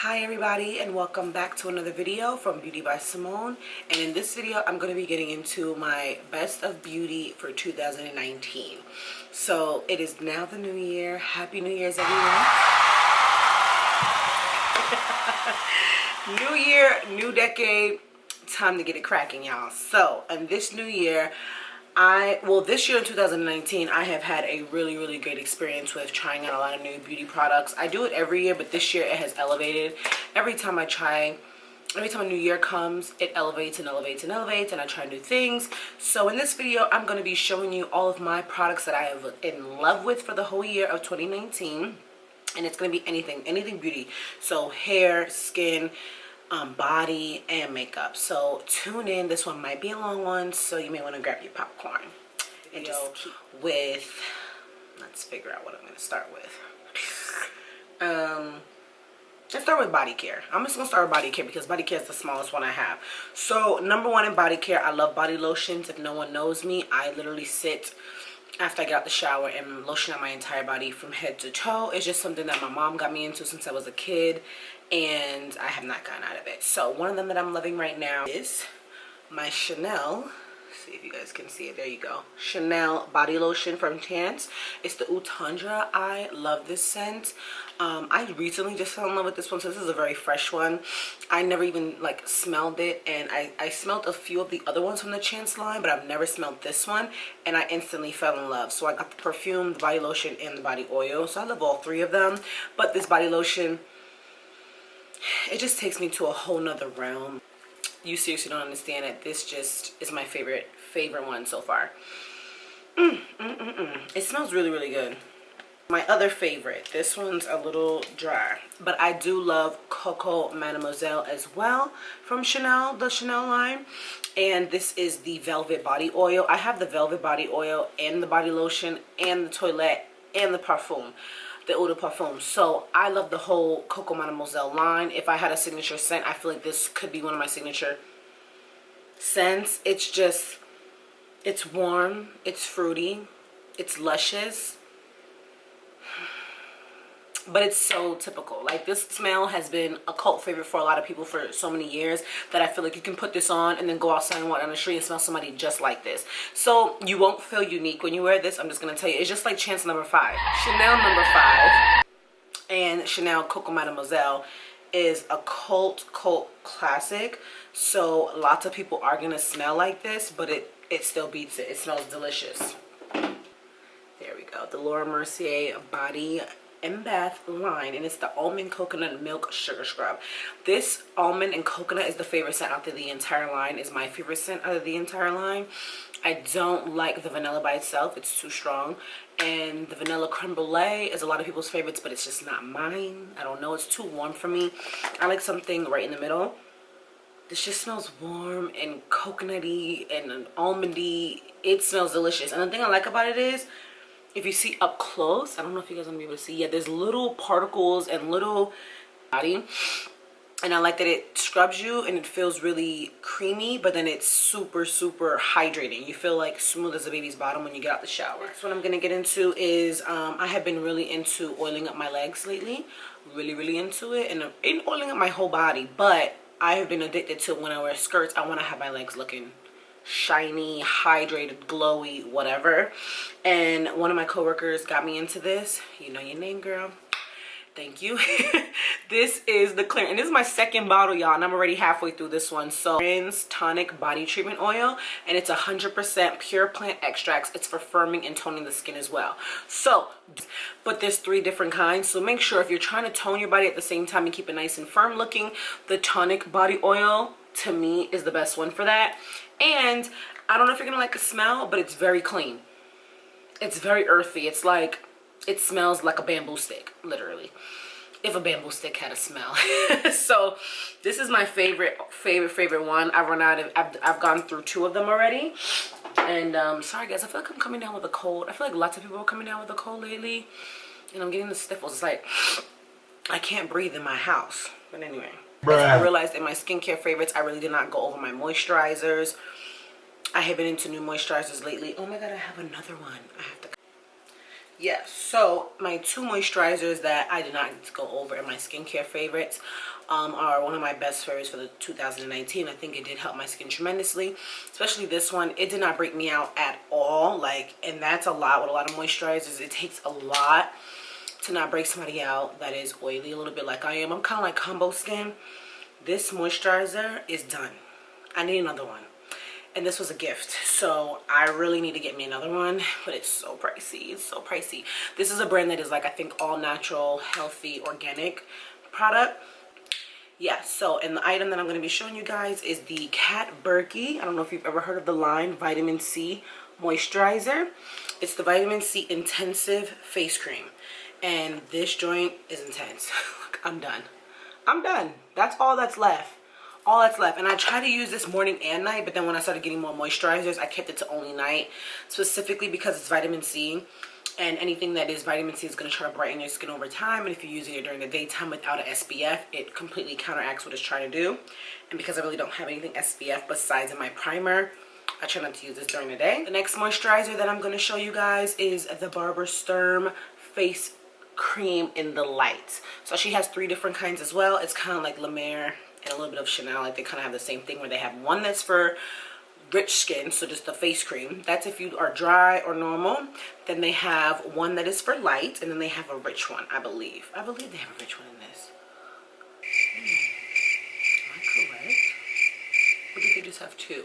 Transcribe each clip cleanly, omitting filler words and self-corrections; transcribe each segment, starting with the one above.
Hi everybody, and welcome back to another video from Beauty by Simone. And in this video I'm going to be getting into my best of beauty for 2019. So it is now the new year. Happy New Year's everyone. New year, new decade, time to get it cracking, y'all. So in this new year, this year in 2019, I have had a really great experience with trying out a lot of new beauty products. I do it every year, but this year it has elevated. Every time a new year comes, it elevates and elevates and elevates, and I try new things. So in this video, I'm going to be showing you all of my products that I have in love with for the whole year of 2019. And it's going to be anything beauty. So hair, skin, body, and makeup. So tune in. This one might be a long one, so you may want to grab your popcorn. And just with, let's figure out what I'm going to start with. Let's start with body care. I'm just going to start with body care because body care is the smallest one I have. So number one in body care, I love body lotions. If no one knows me, I literally sit after I get out the shower and lotion up my entire body from head to toe. It's just something that my mom got me into since I was a kid, and I have not gotten out of it. So one of them that I'm loving right now is my Chanel. See if you guys can see it. There you go. Chanel body lotion from Chance. It's the Oud Tendre. I love this scent. I recently just fell in love with this one, so this is a very fresh one. I never even like smelled it, and I smelled a few of the other ones from the Chance line, but I've never smelled this one, and I instantly fell in love. So I got the perfume, the body lotion, and the body oil. So I love all three of them, but this body lotion, it just takes me to a whole nother realm. You seriously don't understand it. This just is my favorite one so far. It smells really good. My other favorite, this one's a little dry, but I do love Coco Mademoiselle as well from Chanel, the Chanel line. And this is the Velvet Body Oil. I have the Velvet Body Oil and the body lotion and the toilette and the parfum, the eau de parfum. So I love the whole Coco Mademoiselle line. If I had a signature scent, I feel like this could be one of my signature scents. It's just, it's warm, it's fruity, it's luscious, but it's so typical. Like, this smell has been a cult favorite for a lot of people for so many years that I feel like you can put this on and then go outside and walk down the street and smell somebody just like this. So you won't feel unique when you wear this. I'm just going to tell you, it's just like Chance number 5. Chanel number 5 and Chanel Coco Mademoiselle is a cult classic. So lots of people are going to smell like this, but it still beats it. It smells delicious. There we go. The Laura Mercier Body and Bath line, and it's the Almond Coconut Milk Sugar Scrub. This almond and coconut is the favorite scent out of the entire line. Is my favorite scent out of the entire line. I don't like the vanilla by itself. It's too strong. And the vanilla creme brulee is a lot of people's favorites, but it's just not mine. I don't know. It's too warm for me. I like something right in the middle. This just smells warm and coconutty and almondy. It smells delicious. And the thing I like about it is, if you see up close, I don't know if you guys are gonna be able to see. Yeah, there's little particles and little body. And I like that it scrubs you and it feels really creamy, but then it's super hydrating. You feel like smooth as a baby's bottom when you get out the shower. Next one I'm gonna get into is I have been really into oiling up my legs lately. Really into it, and oiling up my whole body, but I have been addicted to when I wear skirts, I want to have my legs looking shiny, hydrated, glowy, whatever. And one of my coworkers got me into this. You know your name, girl. Thank you. This is the Clear, and this is my second bottle, y'all, and I'm already halfway through this one. So Clarins Tonic Body Treatment Oil, and it's 100% pure plant extracts. It's for firming and toning the skin as well. So, but there's 3 different kinds, so make sure if you're trying to tone your body at the same time and keep it nice and firm looking, the Tonic Body Oil to me is the best one for that. And I don't know if you're gonna like the smell, but it's very clean. It's very earthy. It's like, it smells like a bamboo stick, literally, if a bamboo stick had a smell. So this is my favorite one. I've gone through 2 of them already. And sorry guys, I feel like I'm coming down with a cold. I feel like lots of people are coming down with a cold lately, and I'm getting the sniffles. It's like I can't breathe in my house. But anyway, I realized in my skincare favorites, I really did not go over my moisturizers. I have been into new moisturizers lately. Oh my god, I have another one. I have to. Yes, so my two moisturizers that I did not get to go over in my skincare favorites are one of my best favorites for the 2019. I think it did help my skin tremendously, especially this one. It did not break me out at all, like, and that's a lot with a lot of moisturizers. It takes a lot to not break somebody out that is oily a little bit like I am. I'm kind of like combo skin. This moisturizer is done. I need another one. And this was a gift, so I really need to get me another one, but it's so pricey. It's so pricey. This is a brand that is like, I think, all natural, healthy, organic product. Yeah, so, and the item that I'm going to be showing you guys is the Kat Berkey. I don't know if you've ever heard of the line Vitamin C Moisturizer. It's the Vitamin C Intensive Face Cream. And this joint is intense. Look, I'm done. I'm done. That's all that's left. All that's left. And I try to use this morning and night, but then when I started getting more moisturizers, I kept it to only night, specifically because it's vitamin C, and anything that is vitamin C is going to try to brighten your skin over time. And if you're using it during the daytime without an SPF, it completely counteracts what it's trying to do. And because I really don't have anything SPF besides in my primer, I try not to use this during the day. The next moisturizer that I'm going to show you guys is the Barbara Sturm Face Cream in the Light. So she has 3 different kinds as well. It's kind of like La Mer and a little bit of Chanel. Like, they kind of have the same thing, where they have one that's for rich skin, so just the face cream. That's if you are dry or normal. Then they have one that is for light, and then they have a rich one, I believe. I believe they have a rich one in this. Am I correct? Or did they just have 2?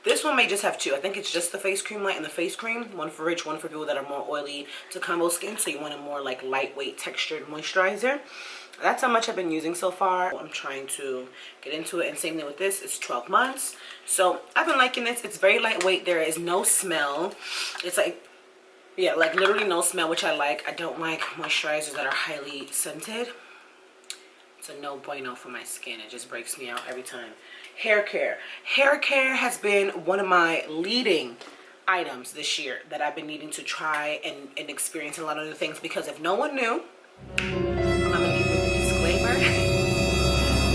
This one may just have 2. I think it's just the face cream light and the face cream. One for rich, one for people that are more oily to combo skin, so you want a more like lightweight textured moisturizer. That's how much I've been using so far. I'm trying to get into it, and same thing with this. It's 12 months. So I've been liking this. It's very lightweight. There is no smell. It's like, yeah, like literally no smell, which I like. I don't like moisturizers that are highly scented. It's a no bueno for my skin. It just breaks me out every time. Hair care. Hair care has been one of my leading items this year that I've been needing to try and experience a lot of the things, because if no one knew,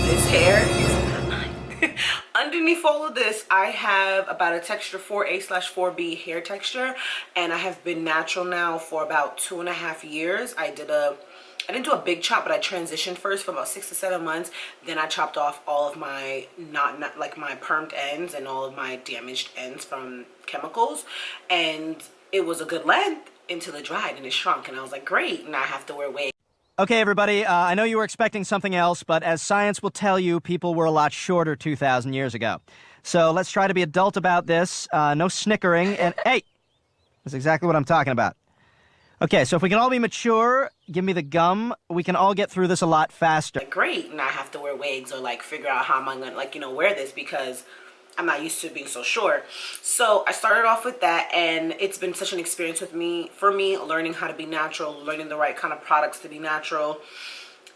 this hair is not mine. Underneath all of this, I have about a texture 4A/4B hair texture, and I have been natural now for about 2.5 years. I didn't do a big chop, but I transitioned first for about 6 to 7 months. Then I chopped off all of my not like my permed ends and all of my damaged ends from chemicals, and it was a good length until it dried and it shrunk, and I was like, great, now I have to wear wigs. Okay, everybody, I know you were expecting something else, but as science will tell you, people were a lot shorter 2,000 years ago. So let's try to be adult about this. No snickering, and hey, that's exactly what I'm talking about. Okay, so if we can all be mature, give me the gum, we can all get through this a lot faster. Like, great, now I have to wear wigs or like figure out how am I gonna, like, you know, wear this, because I'm not used to being so short. So I started off with that, and it's been such an experience for me, learning how to be natural, learning the right kind of products to be natural.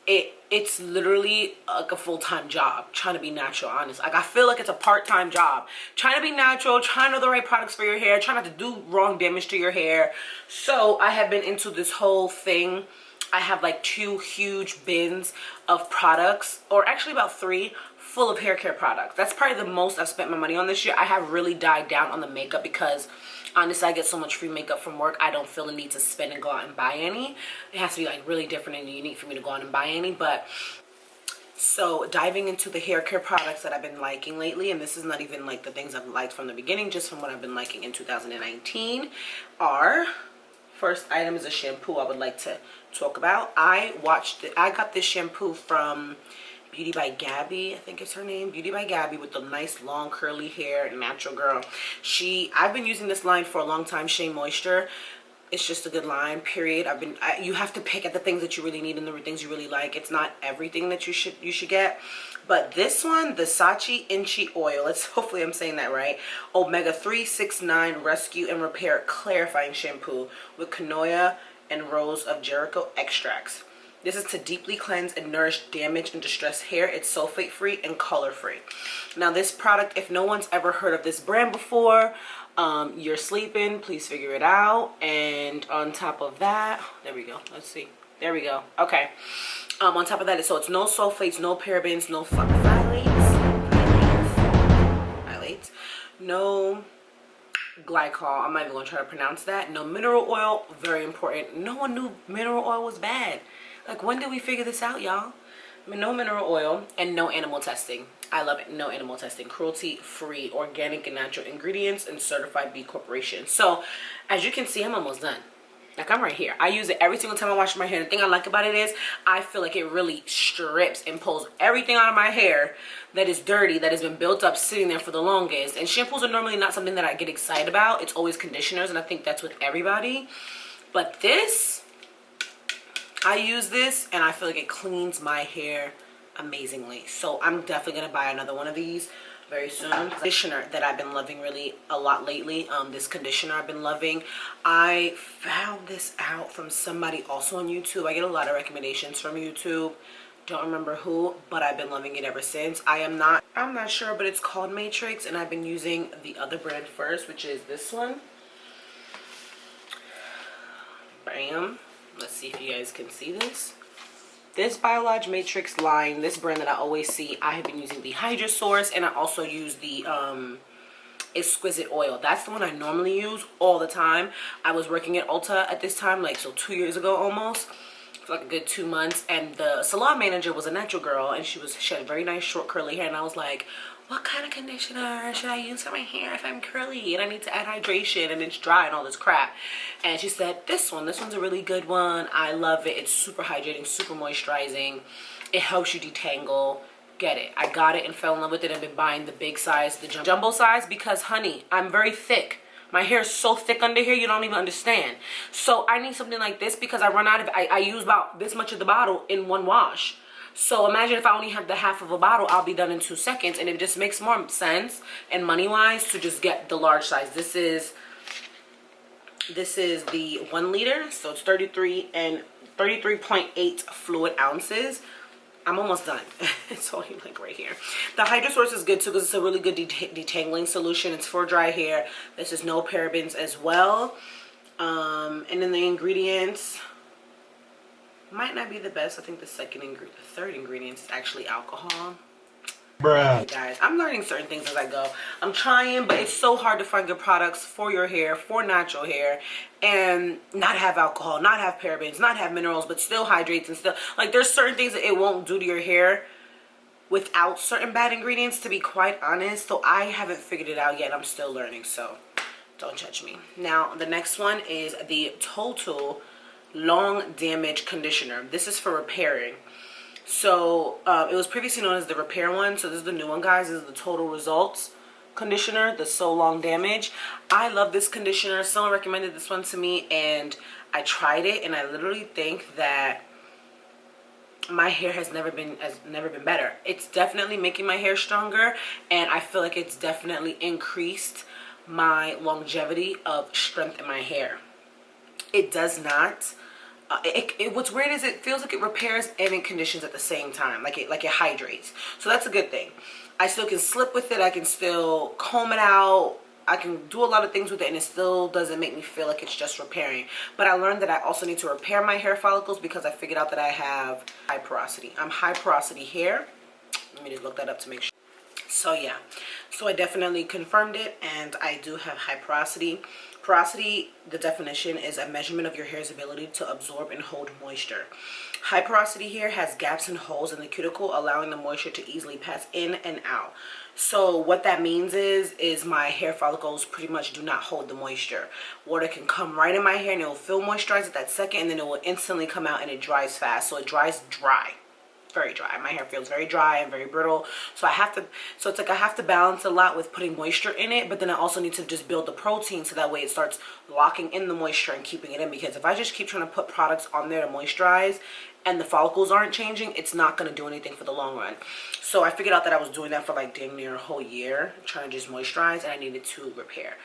It's literally like a full-time job trying to be natural, honest. Like, I feel like it's a part-time job trying to be natural, trying to know the right products for your hair, trying not to do wrong damage to your hair. So I have been into this whole thing. I have like 2 huge bins of products, or actually about 3, full of hair care products. That's probably the most I've spent my money on this year. I have really died down on the makeup, because honestly, I get so much free makeup from work, I don't feel the need to spend and go out and buy any. It has to be like really different and unique for me to go out and buy any. But so diving into the hair care products that I've been liking lately, and this is not even like the things I've liked from the beginning, just from what I've been liking in 2019, are, first item is a shampoo I would like to talk about. I got this shampoo from Beauty by Gabby, I think it's her name. Beauty by Gabby, with the nice long curly hair, natural girl. I've been using this line for a long time, Shea Moisture. It's just a good line, period. You have to pick at the things that you really need and the things you really like. It's not everything that you should get. But this one, the Saatchi Inchi Oil, hopefully I'm saying that right, Omega 369 Rescue and Repair Clarifying Shampoo with Canola and Rose of Jericho extracts. This is to deeply cleanse and nourish damaged and distressed hair. It's sulfate free and color free. Now this product, if no one's ever heard of this brand before, you're sleeping, please figure it out. And on top of that, there we go, let's see, there we go, okay. On top of that, so it's no sulfates, no parabens, no phthalates, no glycol. I'm not even gonna try to pronounce that. No mineral oil, very important. No one knew mineral oil was bad. Like, when did we figure this out, y'all? No mineral oil and no animal testing. I love it. No animal testing. Cruelty free, organic and natural ingredients, and certified B Corporation. So as you can see, I'm almost done. Like, I'm right here. I use it every single time I wash my hair. The thing I like about it is I feel like it really strips and pulls everything out of my hair that is dirty, that has been built up sitting there for the longest. And shampoos are normally not something that I get excited about. It's always conditioners, and I think that's with everybody. But this, I use this and I feel like it cleans my hair amazingly. So I'm definitely gonna buy another one of these very soon. Conditioner that I've been loving really a lot lately. This conditioner I've been loving. I found this out from somebody also on YouTube. I get a lot of recommendations from YouTube. Don't remember who, but I've been loving it ever since. I'm not sure, but it's called Matrix, and I've been using the other brand first, which is this one. Bam. Let's see if you guys can see this. This Biolage Matrix line, this brand that I always see, I have been using the Hydra Source, and I also use the Exquisite Oil. That's the one I normally use all the time. I was working at Ulta at this time, like, so 2 years ago almost, for like a good 2 months, and the salon manager was a natural girl, and she had very nice short curly hair, and I was like, what kind of conditioner should I use for my hair if I'm curly and I need to add hydration and it's dry and all this crap? And she said, this one's a really good one. I love it. It's super hydrating, super moisturizing. It helps you detangle. Get it. I got it and fell in love with it. I've been buying the big size, the jumbo size, because honey, I'm very thick. My hair is so thick under here, you don't even understand. So I need something like this because I run out of, I use about this much of the bottle in one wash. So imagine if I only have the half of a bottle, I'll be done in 2 seconds. And it just makes more sense and money-wise to just get the large size. This is the 1 liter. So it's 33.8 fluid ounces. I'm almost done. It's only like right here. The Hydra Source is good too because it's a really good detangling solution. It's for dry hair. This is no parabens as well. And then the ingredients might not be the best. I think the third ingredient is actually alcohol. Bruh. Okay, guys, I'm learning certain things as I go. I'm trying, but it's so hard to find good products for your hair, for natural hair, and not have alcohol, not have parabens, not have minerals, but still hydrates and still, like, there's certain things that it won't do to your hair without certain bad ingredients, to be quite honest. So I haven't figured it out yet. I'm still learning, so don't judge me. Now, the next one is the Total Long Damage Conditioner. This is for repairing. So it was previously known as the repair one. So this is the new one, guys. This is the Total Results conditioner, the So Long Damage. I love this conditioner. Someone recommended this one to me and I tried it, and I literally think that my hair has never been better. It's definitely making my hair stronger, and I feel like it's definitely increased my longevity of strength in my hair. It does not what's weird is it feels like it repairs and it conditions at the same time, like it hydrates. So that's a good thing. I still can slip with it. I can still comb it out. I can do a lot of things with it, and it still doesn't make me feel like it's just repairing. But I learned that I also need to repair my hair follicles because I figured out that I have high porosity. I'm high porosity hair. Let me just look that up to make sure. So yeah, so I definitely confirmed it, and I do have high porosity. Porosity, the definition, is a measurement of your hair's ability to absorb and hold moisture. High porosity hair has gaps and holes in the cuticle, allowing the moisture to easily pass in and out. So what that means is my hair follicles pretty much do not hold the moisture. Water can come right in my hair and it will feel moisturized at that second, and then it will instantly come out and it dries fast. So it dries dry. Very dry. My hair feels very dry and very brittle, so it's like I have to balance a lot with putting moisture in it, but then I also need to just build the protein so that way it starts locking in the moisture and keeping it in, because if I just keep trying to put products on there to moisturize and the follicles aren't changing, it's not going to do anything for the long run. So I figured out that I was doing that for like damn near a whole year, trying to just moisturize, and I needed to repair.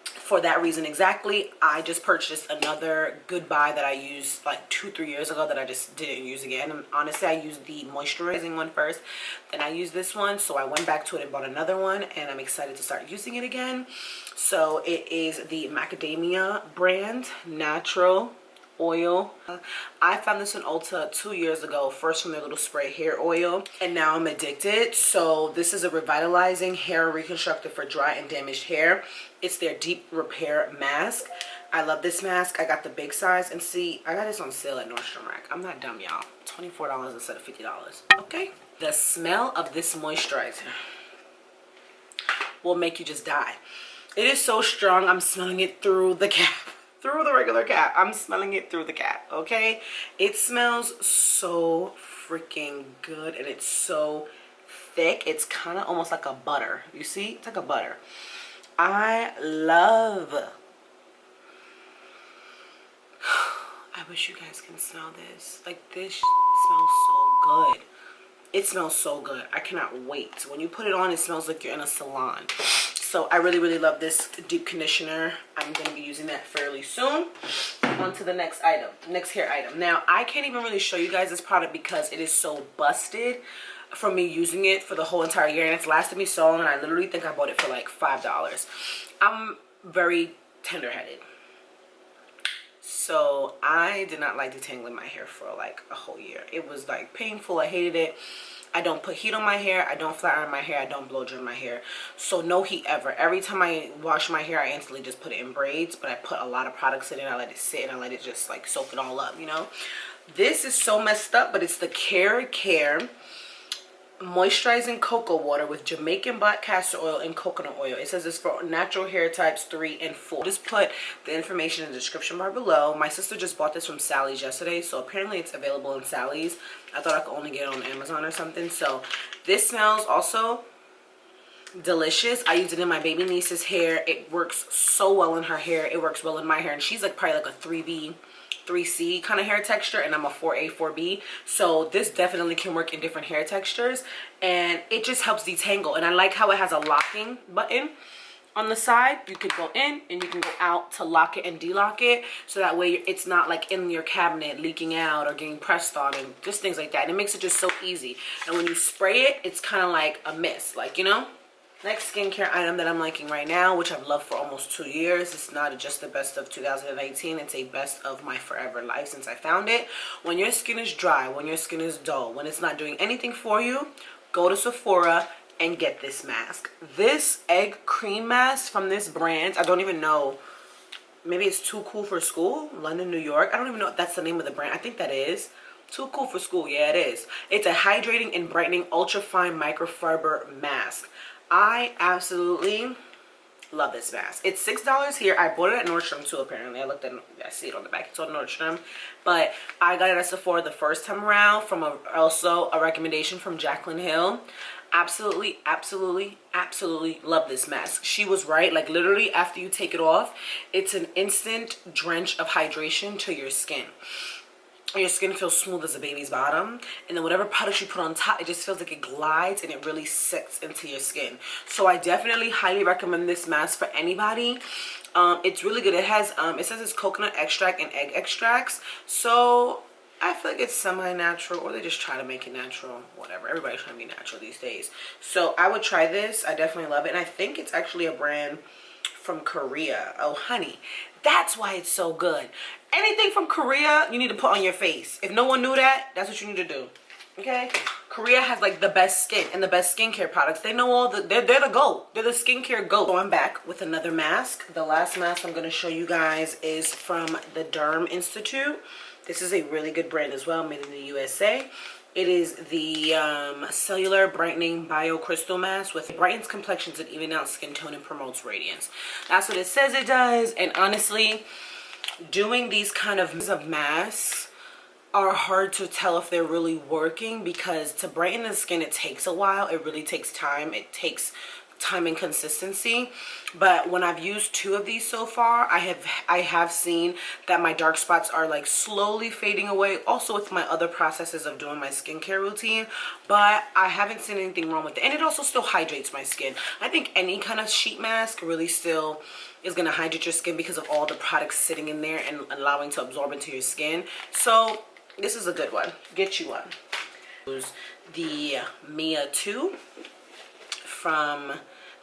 For that reason exactly, I just purchased another good buy that I used like 2-3 years ago that I just didn't use again. And honestly, I used the moisturizing one first, then I used this one. So I went back to it and bought another one, and I'm excited to start using it again. So it is the Macadamia brand, natural oil. I found this in Ulta 2 years ago, first from their little spray hair oil, and now I'm addicted. So this is a revitalizing hair reconstructor for dry and damaged hair. It's their deep repair mask. I love this mask. I got the big size, and see, I got this on sale at Nordstrom Rack. I'm not dumb, y'all. $24 instead of $50. Okay. The smell of this moisturizer will make you just die. It is so strong. I'm smelling it through the cap. Through the regular cap. I'm smelling it through the cap, okay? It smells so freaking good, and it's so thick. It's kind of almost like a butter. You see? It's like a butter. I love. I wish you guys can smell this. Like, this smells so good. It smells so good. I cannot wait. When you put it on, it smells like you're in a salon. So I really, really love this deep conditioner. I'm going to be using that fairly soon. On to the next item, next hair item. Now, I can't even really show you guys this product because it is so busted from me using it for the whole entire year. And it's lasted me so long, and I literally think I bought it for like $5. I'm very tender-headed. So I did not like detangling my hair for like a whole year. It was like painful. I hated it. I don't put heat on my hair. I don't flat iron my hair. I don't blow dry my hair. So no heat ever. Every time I wash my hair, I instantly just put it in braids. But I put a lot of products in it. I let it sit and I let it just like soak it all up, you know. This is so messed up, but it's the Care moisturizing cocoa water with Jamaican black castor oil and coconut oil. It says it's for natural hair types 3 and 4. Just put the information in the description bar below. My sister just bought this from Sally's yesterday, so apparently it's available in Sally's. I thought I could only get it on Amazon or something. So this smells also delicious. I used it in my baby niece's hair. It works so well in her hair. It works well in my hair, and she's like probably like a 3B 3C kind of hair texture, and I'm a 4A 4B, so this definitely can work in different hair textures, and it just helps detangle. And I like how it has a locking button on the side. You can go in and you can go out to lock it and delock it, so that way it's not like in your cabinet leaking out or getting pressed on and just things like that. And it makes it just so easy, and when you spray it, it's kind of like a mist, like, you know. Next skincare item that I'm liking right now, which I've loved for almost 2 years. It's not just the best of 2018. It's a best of my forever life since I found it. When your skin is dry, when your skin is dull, when it's not doing anything for you, go to Sephora and get this mask. This egg cream mask from this brand, I don't even know. Maybe it's Too Cool for School, London, New York. I don't even know if that's the name of the brand. I think that is. Too Cool for School. Yeah, it is. It's a hydrating and brightening ultra fine microfiber mask. I absolutely love this mask. It's $6 here. I bought it at Nordstrom too, apparently. I see it on the back. It's on Nordstrom. But I got it at Sephora the first time around from also a recommendation from Jaclyn Hill. Absolutely, absolutely, absolutely love this mask. She was right. Like, literally, after you take it off, it's an instant drench of hydration to your skin. Your skin feels smooth as a baby's bottom, and then whatever product you put on top, it just feels like it glides and it really sets into your skin. So I definitely highly recommend this mask for anybody. It's really good. It has it says it's coconut extract and egg extracts, so I feel like it's semi-natural, or they just try to make it natural. Whatever, everybody's trying to be natural these days. So I would try this. I definitely love it, and I think it's actually a brand from Korea. Oh honey, that's why it's so good. Anything from Korea you need to put on your face. If no one knew that, that's what you need to do. Okay? Korea has like the best skin and the best skincare products. They know all the, they're the GOAT. They're the skincare GOAT. So I'm back with another mask. The last mask I'm going to show you guys is from the Derm Institute. This is a really good brand as well, made in the USA. It is the Cellular Brightening Bio Crystal Mask with brightens complexions and even out skin tone and promotes radiance. That's what it says it does. And honestly, doing these kind of masks are hard to tell if they're really working, because to brighten the skin, it takes a while. It really takes time. It takes time and consistency. But when I've used 2 of these so far, I have seen that my dark spots are like slowly fading away, also with my other processes of doing my skincare routine. But I haven't seen anything wrong with it, and it also still hydrates my skin. I think any kind of sheet mask really still is going to hydrate your skin because of all the products sitting in there and allowing to absorb into your skin. So this is a good one. Get you one. The Mia 2 from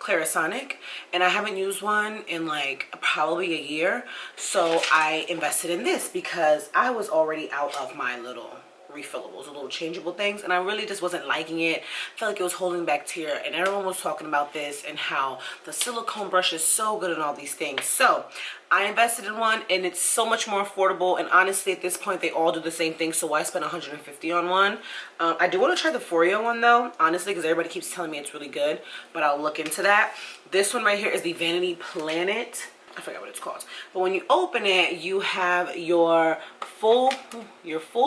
Clarisonic, and I haven't used one in like probably a year, so I invested in this because I was already out of my little refillables, the little changeable things, and I really just wasn't liking it. I felt like it was holding back tear, and everyone was talking about this and how the silicone brush is so good and all these things. So I invested in one, and it's so much more affordable, and honestly at this point they all do the same thing, so why spend 150 on one? I do want to try the Foreo one though, honestly, because everybody keeps telling me it's really good, but I'll look into that. This one right here is the Vanity Planet. I forgot what it's called, but when you open it, you have your full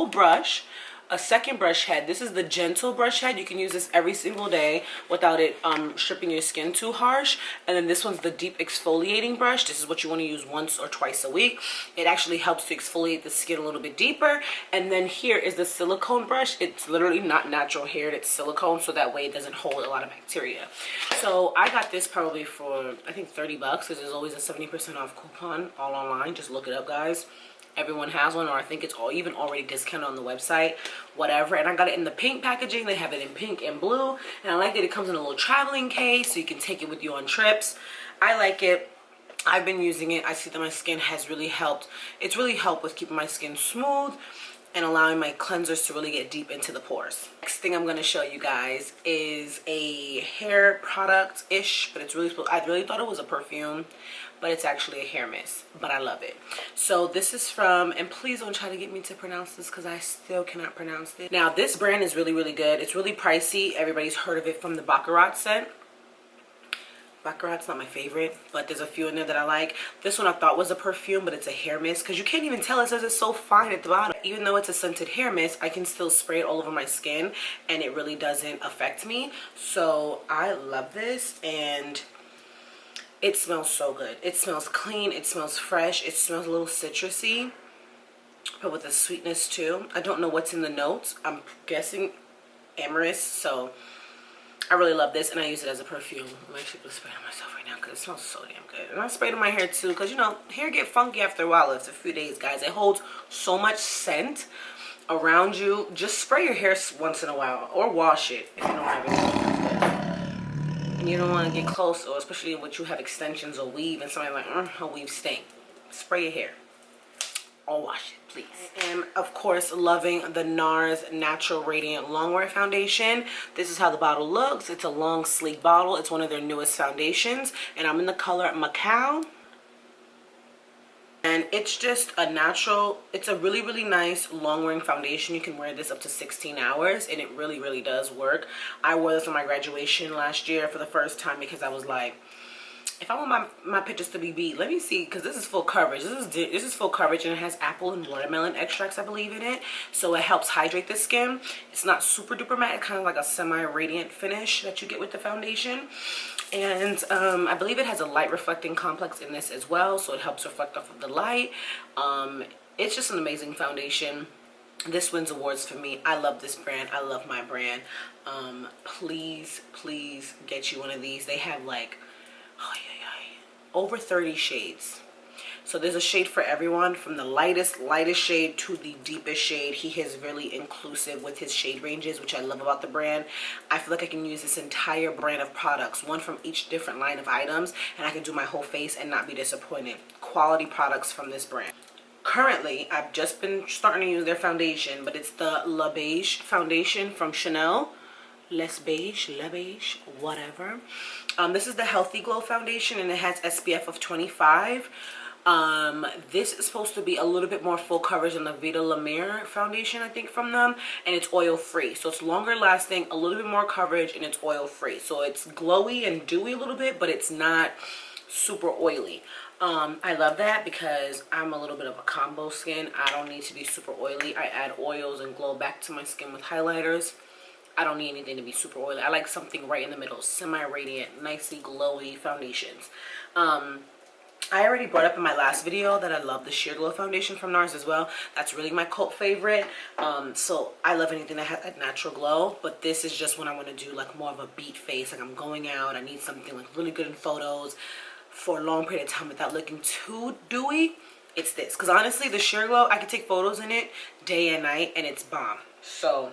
brush, a second brush head. This is the gentle brush head. You can use this every single day without it stripping your skin too harsh. And then this one's the deep exfoliating brush. This is what you want to use once or twice a week. It actually helps to exfoliate the skin a little bit deeper. And then here is the silicone brush. It's literally not natural hair, it's silicone, so that way it doesn't hold a lot of bacteria. So I got this probably for I think 30 bucks, because there's always a 70% off coupon all online. Just look it up, guys. Everyone has one, or I think it's all even already discounted on the website, whatever. And I got it in the pink packaging. They have it in pink and blue, and I like that it comes in a little traveling case so you can take it with you on trips. I like it. I've been using it. I see that my skin has really helped. It's really helped with keeping my skin smooth and allowing my cleansers to really get deep into the pores. Next thing I'm going to show you guys is a hair product-ish, but it's really, I really thought it was a perfume, but it's actually a hair mist, but I love it. So this is from, and please don't try to get me to pronounce this because I still cannot pronounce it. Now this brand is really, really good. It's really pricey. Everybody's heard of it from the Baccarat scent. Baccarat's not my favorite, but there's a few in there that I like. This one I thought was a perfume, but it's a hair mist, because you can't even tell. It says it's so fine at the bottom. Even though it's a scented hair mist, I can still spray it all over my skin and it really doesn't affect me. So I love this, and it smells so good. It smells clean, it smells fresh, it smells a little citrusy, but with a sweetness too. I don't know what's in the notes. I'm guessing amorous, so I really love this, and I use it as a perfume. I'm actually going to spray it on myself right now because it smells so damn good. And I sprayed it on my hair too, because you know, hair get funky after a while. After a few days, guys. It holds so much scent around you. Just spray your hair once in a while, or wash it if you don't have it. And you don't want to get close, or especially when you have extensions or weave, and somebody like, her weave stink. Spray your hair. Or wash it, please. I am, of course, loving the NARS Natural Radiant Longwear Foundation. This is how the bottle looks. It's a long, sleek bottle. It's one of their newest foundations, and I'm in the color Macao. And it's just a natural, it's a really, really nice long-wearing foundation. You can wear this up to 16 hours, and it really, really does work. I wore this on my graduation last year for the first time because I was like, if I want my pictures to be beat, let me see, because this is full coverage. This is full coverage, and it has apple and watermelon extracts, I believe, in it. So it helps hydrate the skin. It's not super duper matte. It's kind of like a semi-radiant finish that you get with the foundation. And I believe it has a light reflecting complex in this as well, so it helps reflect off of the light. It's just an amazing foundation. This wins awards for me. I love this brand. I love my brand. Please get you one of these. They have like over 30 shades. So there's a shade for everyone, from the lightest shade to the deepest shade. He is really inclusive with his shade ranges, which I love about the brand. I feel like I can use this entire brand of products, one from each different line of items, and I can do my whole face and not be disappointed. Quality products from this brand. Currently, I've just been starting to use their foundation, but it's the La Beige foundation from Chanel. Les Beige, La Beige, whatever. This is the Healthy Glow foundation, and it has SPF of 25. This is supposed to be a little bit more full coverage than the Vita La Mer foundation, I think, from them, and it's oil free, so it's longer lasting, a little bit more coverage, and it's oil free. So it's glowy and dewy a little bit, but it's not super oily. I love that because I'm a little bit of a combo skin. I don't need to be super oily. I add oils and glow back to my skin with highlighters. I don't need anything to be super oily. I like something right in the middle, semi-radiant, nicely glowy foundations. I already brought up in my last video that I love the Sheer Glow foundation from NARS as well. That's really my cult favorite. So I love anything that has that natural glow, but this is just when I want to do like more of a beat face, like I'm going out, I need something like really good in photos for a long period of time without looking too dewy. It's this, because honestly the Sheer Glow, I could take photos in it day and night and it's bomb. So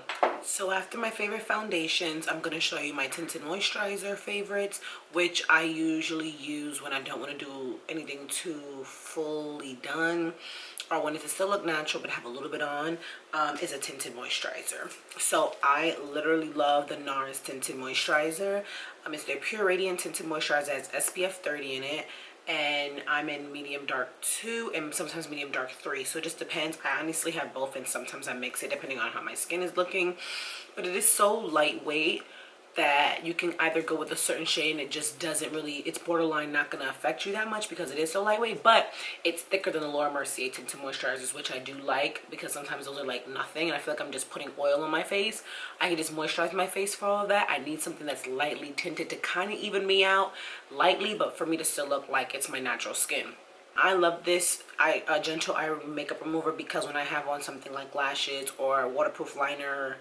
after my favorite foundations, I'm going to show you my tinted moisturizer favorites, which I usually use when I don't want to do anything too fully done, or when it still look natural but have a little bit on, is a tinted moisturizer. So I literally love the NARS tinted moisturizer. It's their Pure Radiant tinted moisturizer. It has SPF 30 in it, and I'm in medium dark 2 and sometimes medium dark 3, so it just depends. I honestly have both, and sometimes I mix it depending on how my skin is looking. But it is so lightweight that you can either go with a certain shade and it just doesn't really, it's borderline not going to affect you that much because it is so lightweight, but it's thicker than the Laura Mercier tinted moisturizers, which I do like because sometimes those are like nothing and I feel like I'm just putting oil on my face. I can just moisturize my face for all of that. I need something that's lightly tinted to kind of even me out lightly, but for me to still look like it's my natural skin. I love this gentle eye makeup remover because when I have on something like lashes or waterproof liner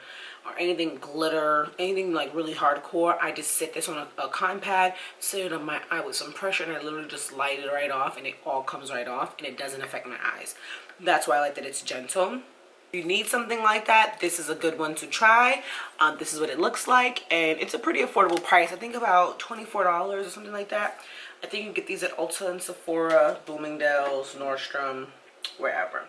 or anything glitter, anything like really hardcore, I just sit this on a cotton pad, sit it on my eye with some pressure, and I literally just light it right off and it all comes right off and it doesn't affect my eyes. That's why I like that it's gentle. If you need something like that, this is a good one to try. This is what it looks like, and it's a pretty affordable price. I think about $24 or something like that. I think you can get these at Ulta and Sephora, Bloomingdale's, Nordstrom, wherever.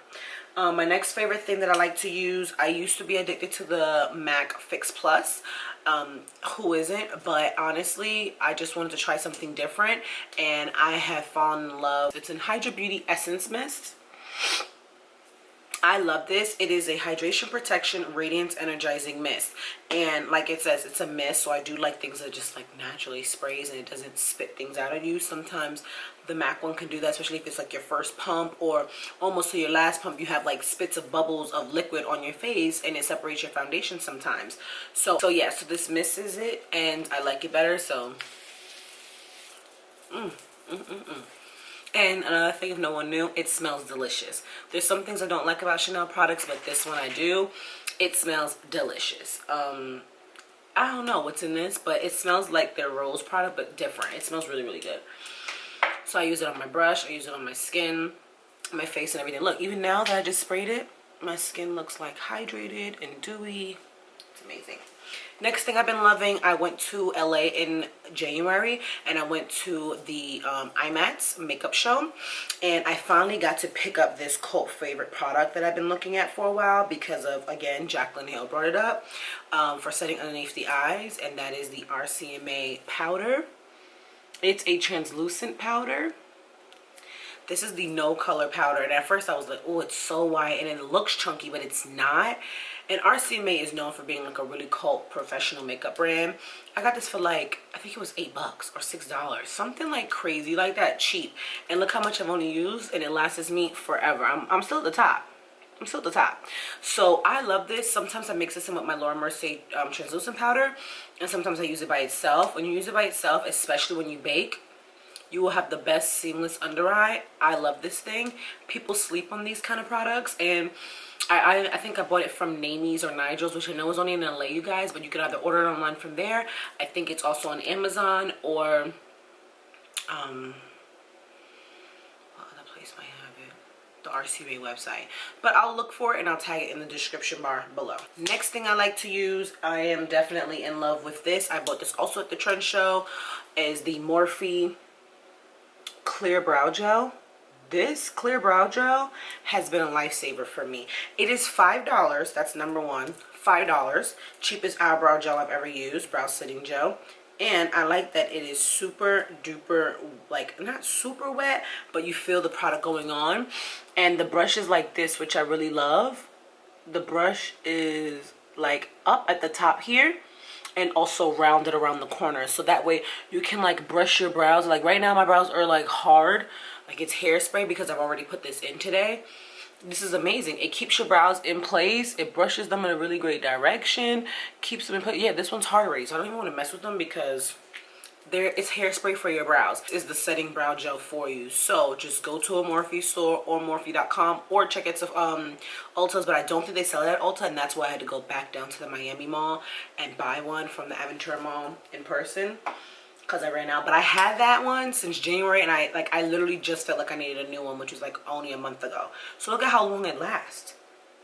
My next favorite thing that I like to use, I used to be addicted to the MAC Fix Plus. Who isn't? But honestly, I just wanted to try something different, and I have fallen in love. It's an Hydra Beauty Essence Mist. I love this. It is a hydration protection radiance energizing mist, and like it says, it's a mist, so I do like things that just like naturally sprays and it doesn't spit things out at you. Sometimes the MAC one can do that, especially if it's like your first pump or almost to your last pump. You have like spits of bubbles of liquid on your face and it separates your foundation sometimes. So yeah, so this mist is it, and I like it better. So And another thing, if no one knew, it smells delicious. There's some things I don't like about Chanel products, but this one I do. It smells delicious. I don't know what's in this, but it smells like their Rose product, but different. It smells really, really good. So I use it on my brush. I use it on my skin, my face, and everything. Look, even now that I just sprayed it, my skin looks like hydrated and dewy. It's amazing. Next thing I've been loving, I went to LA in January and I went to the IMAX makeup show, and I finally got to pick up this cult favorite product that I've been looking at for a while because of, again, Jaclyn Hill brought it up for setting underneath the eyes, and that is the RCMA powder. It's a translucent powder. This is the no color powder, and at first I was like, oh, it's so white and it looks chunky, but it's not. And RCMA is known for being like a really cult professional makeup brand. I got this for like, I think it was $8 or $6, something like crazy like that, cheap. And look how much I've only used, and it lasts me forever. I'm still at the top. I'm still at the top. So I love this. Sometimes I mix this in with my Laura Mercier translucent powder, and sometimes I use it by itself. When you use it by itself, especially when you bake, you will have the best seamless under eye. I love this thing. People sleep on these kind of products, and I think I bought it from Namies or Nigel's, which I know is only in LA, you guys, but you can either order it online from there. I think it's also on Amazon, or what other place might have it? The RCMA website. But I'll look for it and I'll tag it in the description bar below. Next thing I like to use, I am definitely in love with this. I bought this also at the trend show, is the Morphe Clear Brow Gel. This clear brow gel has been a lifesaver for me. It is $5. That's number one. $5. Cheapest eyebrow gel I've ever used. Brow setting gel. And I like that it is super duper, like, not super wet, but you feel the product going on. And the brush is like this, which I really love. The brush is like up at the top here, and also rounded around the corners, so that way you can like brush your brows. Like right now my brows are like hard, like it's hairspray, because I've already put this in today. This is amazing. It keeps your brows in place. It brushes them in a really great direction, keeps them in place. Yeah, this one's hard already, so I don't even want to mess with them because it's hairspray for your brows. This is the setting brow gel for you. So just go to a Morphe store or Morphe.com, or check it to Ulta's, but I don't think they sell it at Ulta, and that's why I had to go back down to the Miami Mall and buy one from the Aventura Mall in person because I ran out. But I had that one since January, and I literally just felt like I needed a new one, which was like only a month ago. So look at how long it lasts.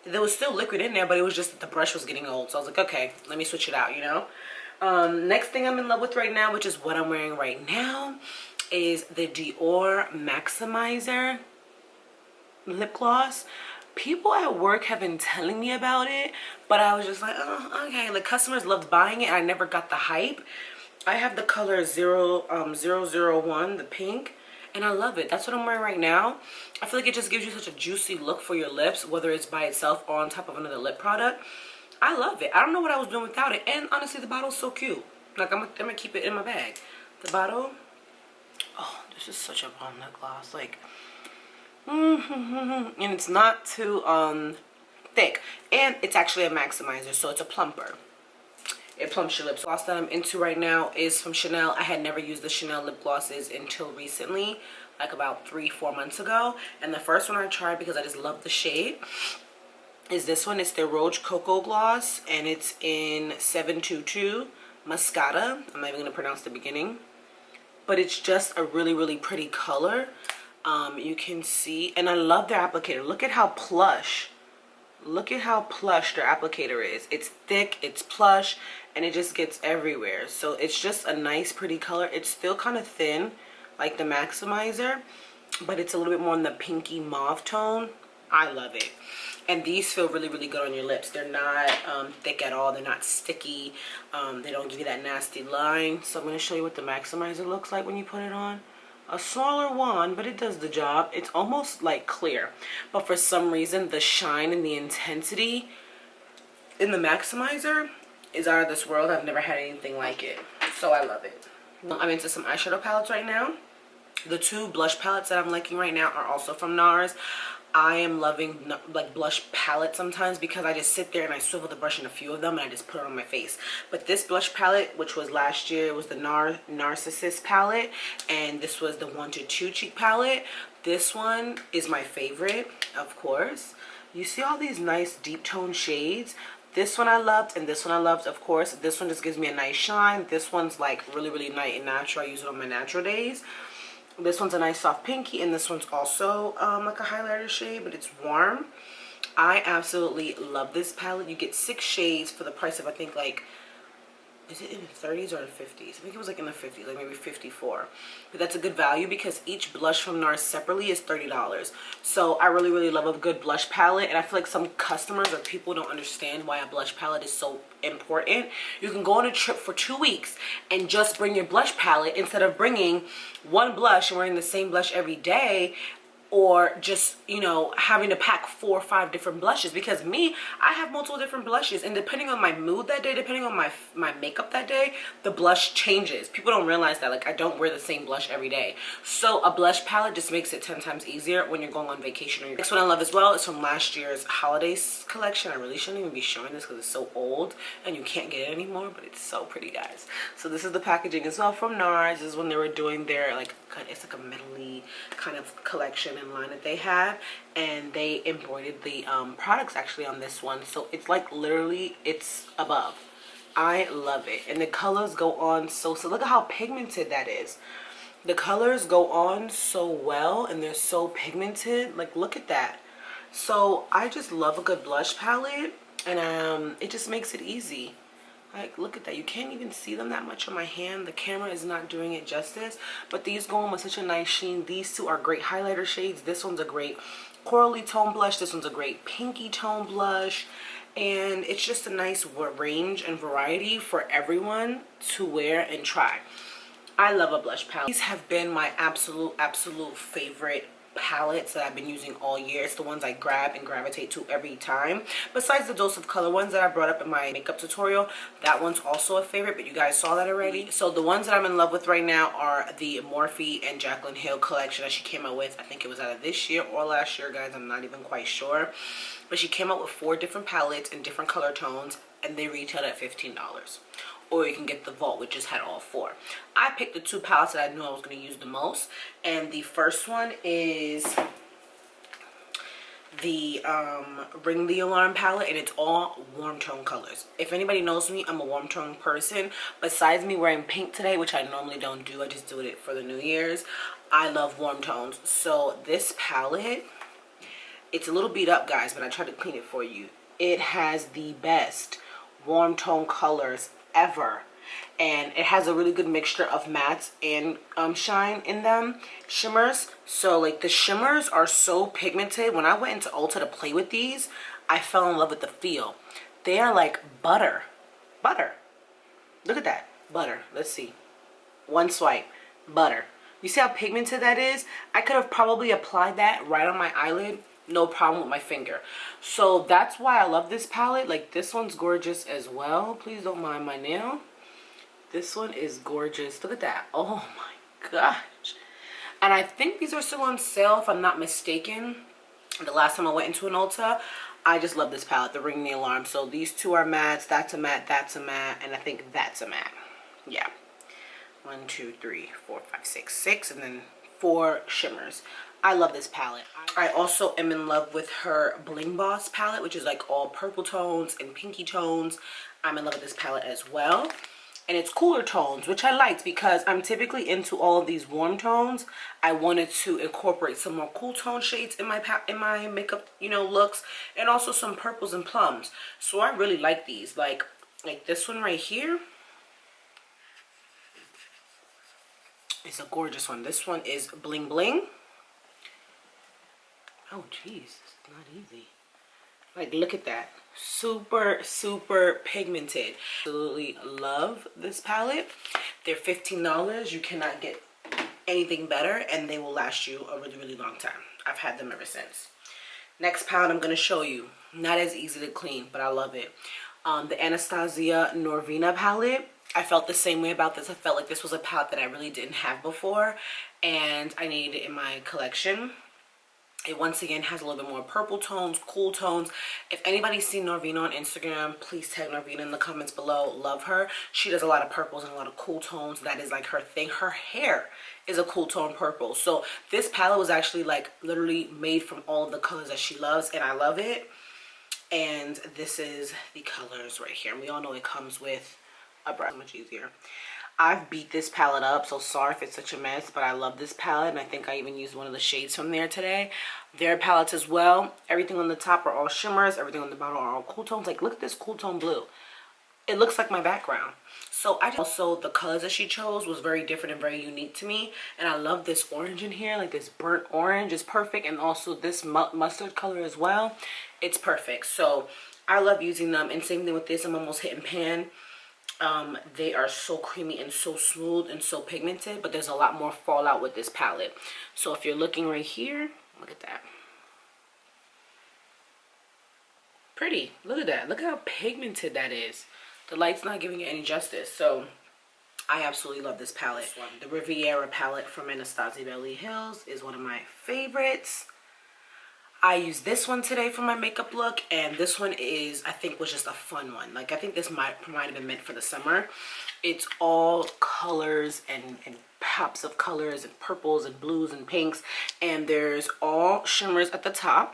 there was still liquid in there, but it was just the brush was getting old. So I was like, okay, let me switch it out, you know. Next thing I'm in love with right now, which is what I'm wearing right now, is the Dior Maximizer lip gloss. People at work have been telling me about it, but I was just like, oh, okay. Like, customers loved buying it, and I never got the hype. I have the color 001, the pink, and I love it. That's what I'm wearing right now. I feel like it just gives you such a juicy look for your lips, whether it's by itself or on top of another lip product. I love it. I don't know what I was doing without it, and honestly, the bottle's so cute. Like, I'm gonna keep it in my bag. The bottle, oh, this is such a bomb lip gloss. Like, and it's not too thick, and it's actually a maximizer, so it's a plumper. It plumps your lips. The gloss that I'm into right now is from Chanel. I had never used the Chanel lip glosses until recently, like about 3-4 months ago, and the first one I tried because I just love the shade is this one. It's their Roche Cocoa Gloss, and it's in 722 Muscata. I'm not even gonna pronounce the beginning, but it's just a really, really pretty color. You can see, and I love their applicator. Look at how plush. Look at how plush their applicator is. It's thick, it's plush, and it just gets everywhere. So it's just a nice, pretty color. It's still kind of thin, like the Maximizer, but it's a little bit more in the pinky mauve tone. I love it. And these feel really, really good on your lips. They're not thick at all. They're not sticky. They don't give you that nasty line. So I'm going to show you what the Maximizer looks like when you put it on. A smaller wand, but it does the job. It's almost like clear, but for some reason the shine and the intensity in the Maximizer is out of this world. I've never had anything like it, so I love it. I'm into some eyeshadow palettes right now. The two blush palettes that I'm liking right now are also from NARS. I am loving like blush palettes sometimes because I just sit there and I swivel the brush in a few of them and I just put it on my face. But this blush palette, which was last year, it was the Narcissus palette, and this was the 1 to 2 cheek palette. This one is my favorite, of course. You see all these nice deep tone shades. This one I loved, and this one I loved, of course. This one just gives me a nice shine. This one's like really, really nice and natural. I use it on my natural days. This one's a nice soft pinky, and this one's also like a highlighter shade, but it's warm. I absolutely love this palette. You get 6 shades for the price of, I think, like, is it in the 30s or the 50s? I think it was like in the 50s, like maybe 54. But that's a good value because each blush from NARS separately is $30. So I really, really love a good blush palette, and I feel like some customers or people don't understand why a blush palette is so important. You can go on a trip for 2 weeks and just bring your blush palette instead of bringing one blush and wearing the same blush every day, or just, you know, having to pack 4 or 5 different blushes. Because me, I have multiple different blushes, and depending on my mood that day, depending on my makeup that day, the blush changes. People don't realize that, like, I don't wear the same blush every day. So a blush palette just makes it 10 times easier when you're going on vacation. Next one I love as well is from last year's holidays collection. I really shouldn't even be showing this because it's so old and you can't get it anymore, but it's so pretty, guys. So this is the packaging as well from NARS. This is when they were doing their, like, it's like a metal-y kind of collection and line that they have, and they embroidered the products actually on this one, so it's like literally it's above. I love it, and the colors go on so look at how pigmented that is. The colors go on so well, and they're so pigmented. Like, look at that. So I just love a good blush palette, and it just makes it easy. Like, look at that. You can't even see them that much on my hand. The camera is not doing it justice, but these go on with such a nice sheen. These two are great highlighter shades. This one's a great corally tone blush. This one's a great pinky tone blush, and it's just a nice range and variety for everyone to wear and try. I love a blush palette. These have been my absolute favorite palettes that I've been using all year. It's the ones I grab and gravitate to every time. Besides the Dose of Color ones that I brought up in my makeup tutorial, that one's also a favorite, but you guys saw that already. So the ones that I'm in love with right now are the Morphe and Jaclyn Hill collection that she came out with. I think it was out of this year or last year, guys. I'm not even quite sure. But she came out with 4 different palettes in different color tones, and they retailed at $15. Or you can get the Vault, which just had all 4. I picked the 2 palettes that I knew I was going to use the most. And the first one is the Ring the Alarm palette, and it's all warm tone colors. If anybody knows me, I'm a warm tone person. Besides me wearing pink today, which I normally don't do, I just do it for the New Year's, I love warm tones. So this palette It's a little beat up, guys, but I tried to clean it for you. It has the best warm tone colors ever. And it has a really good mixture of mattes and shine in them, shimmers. So like the shimmers are so pigmented. When I went into Ulta to play with these, I fell in love with the feel. They are like butter. Butter. Look at that. Butter. Let's see. One swipe. Butter. You see how pigmented that is? I could have probably applied that right on my eyelid. No problem with my finger. So that's why I love this palette. Like this one's gorgeous as well. Please don't mind my nail. This one is gorgeous. Look at that. Oh my gosh. And I think these are still on sale if I'm not mistaken. The last time I went into an Ulta, I just love this palette, the Ring the Alarm. So these two are mattes, that's a matte, that's a matte, and I think that's a matte. Yeah. 1, 2, 3, 4, 5, 6, 6, and then 4 shimmers. I love this palette. I also am in love with her Bling Boss palette, which is like all purple tones and pinky tones. I'm in love with this palette as well. And it's cooler tones, which I liked because I'm typically into all of these warm tones. I wanted to incorporate some more cool tone shades in my makeup, you know, looks, and also some purples and plums. So I really like these. Like this one right here is a gorgeous one. This one is Bling Bling. Oh geez, it's not easy. Like, look at that. Super, super pigmented. Absolutely love this palette. They're $15. You cannot get anything better, and they will last you a really, really long time. I've had them ever since. Next palette I'm going to show you. Not as easy to clean, but I love it. The Anastasia Norvina palette. I felt the same way about this. I felt like this was a palette that I really didn't have before, and I needed it in my collection. It once again has a little bit more purple tones, cool tones. If anybody's seen Norvina on Instagram, please tag Norvina in the comments below. Love her. She does a lot of purples and a lot of cool tones. That is like her thing. Her hair is a cool tone purple. So this palette was actually like literally made from all of the colors that she loves, and I love it. And this is the colors right here. And we all know it comes with a brush. Much easier. I've beat this palette up, so sorry if it's such a mess, but I love this palette, and I think I even used one of the shades from there today. Their palettes as well. Everything on the top are all shimmers. Everything on the bottom are all cool tones. Like, look at this cool tone blue. It looks like my background. So also the colors that she chose was very different and very unique to me, and I love this orange in here. Like this burnt orange is perfect, and also this mustard color as well. It's perfect. So I love using them, and same thing with this. I'm almost hit and pan. They are so creamy and so smooth and so pigmented, but there's a lot more fallout with this palette. So if you're looking right here, look at that. Pretty. Look at that. Look how pigmented that is. The light's not giving it any justice. So I absolutely love this palette. The Riviera palette from Anastasia Beverly Hills is one of my favorites. I used this one today for my makeup look, and this one is, I think, was just a fun one. Like, I think this might have been meant for the summer. It's all colors and pops of colors and purples and blues and pinks, and there's all shimmers at the top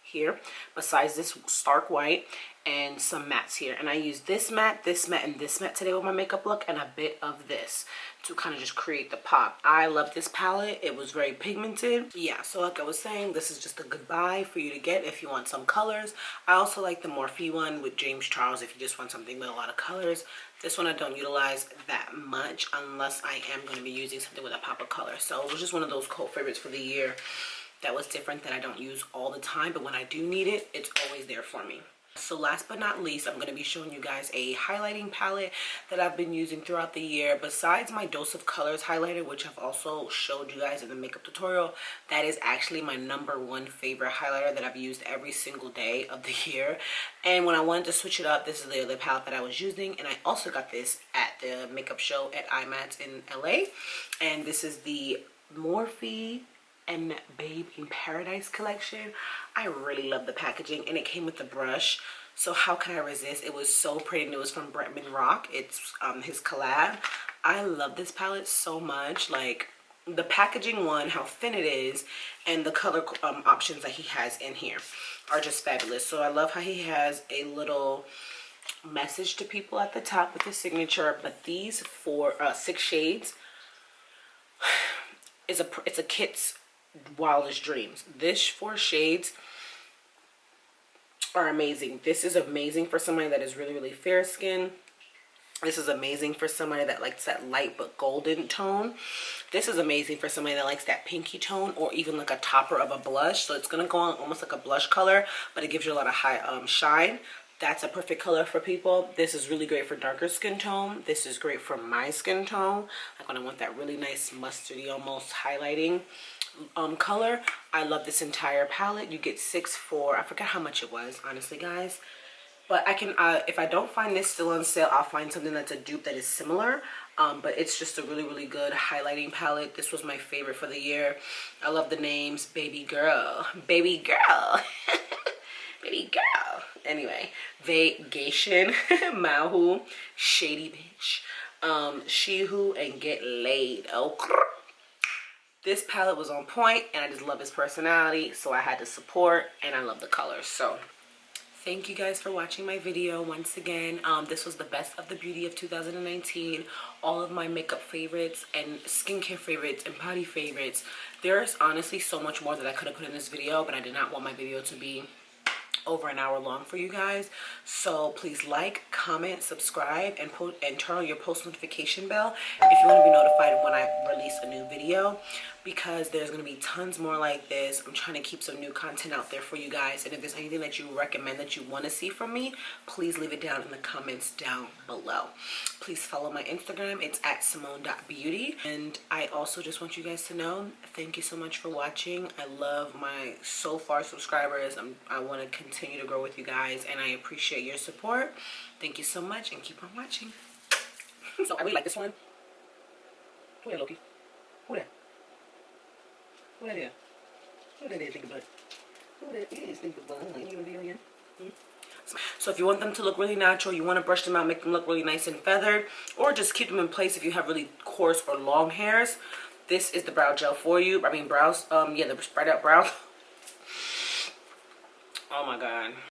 here, besides this stark white, and some mattes here. And I used this matte, and this matte today with my makeup look, and a bit of this to kind of just create the pop. I love this palette. It was very pigmented. Yeah, so like I was saying, this is just a good buy for you to get if you want some colors. I also like the Morphe one with James Charles if you just want something with a lot of colors. This one I don't utilize that much unless I am going to be using something with a pop of color. So it was just one of those cult favorites for the year that was different, that I don't use all the time, but when I do need it, it's always there for me. So last but not least, I'm going to be showing you guys a highlighting palette that I've been using throughout the year. Besides my Dose of Colors highlighter, which I've also showed you guys in the makeup tutorial, that is actually my #1 favorite highlighter that I've used every single day of the year. And when I wanted to switch it up, this is the other palette that I was using. And I also got this at the makeup show at IMATS in LA. And this is the Morphe and Babe in Paradise collection. I really love the packaging, and it came with the brush, so how can I resist? It was so pretty, and it was from Bretman Rock. It's his collab. I love this palette so much. Like the packaging one, how thin it is, and the color options that he has in here are just fabulous. So I love how he has a little message to people at the top with his signature. But these 6 shades, it's a kit's wildest dreams. This 4 shades are amazing. This is amazing for somebody that is really, really fair skin. This is amazing for somebody that likes that light but golden tone. This is amazing for somebody that likes that pinky tone, or even like a topper of a blush. So it's going to go on almost like a blush color, but it gives you a lot of high shine. That's a perfect color for people. This is really great for darker skin tone. This is great for my skin tone. Like when I want that really nice mustardy, almost highlighting color. I love this entire palette. You get 6 for, I forgot how much it was, honestly, guys. But I can, if I don't find this still on sale, I'll find something that's a dupe that is similar. But it's just a really, really good highlighting palette. This was my favorite for the year. I love the names Baby Girl, Baby Girl, Baby Girl. Anyway, Vacation, Mahu, Shady Bitch, She Who, and Get Laid. Oh, this palette was on point, and I just love his personality, so I had to support, and I love the colors. So thank you guys for watching my video once again. This was the best of the beauty of 2019. All of my makeup favorites and skincare favorites and body favorites. There's honestly so much more that I could have put in this video, but I did not want my video to be over an hour long for you guys. So please like, comment, subscribe, and turn on your post notification bell if you want to be notified when I release a new video, because there's going to be tons more like this. I'm trying to keep some new content out there for you guys, and if there's anything that you recommend that you want to see from me, please leave it down in the comments down below. Please follow my Instagram. It's at simone.beauty. And I also just want you guys to know, thank you so much for watching. I love my so far subscribers. I want to continue to grow with you guys, and I appreciate your support. Thank you so much, and keep on watching. So I really like this one. Who that, Loki? Who that? Who that is? Who that is, Think About? Who that is, Think About? You gonna be again? So if you want them to look really natural, you want to brush them out, make them look really nice and feathered, or just keep them in place if you have really coarse or long hairs, this is the brow gel for you. I mean brows, yeah, the spread out brows. Oh my god.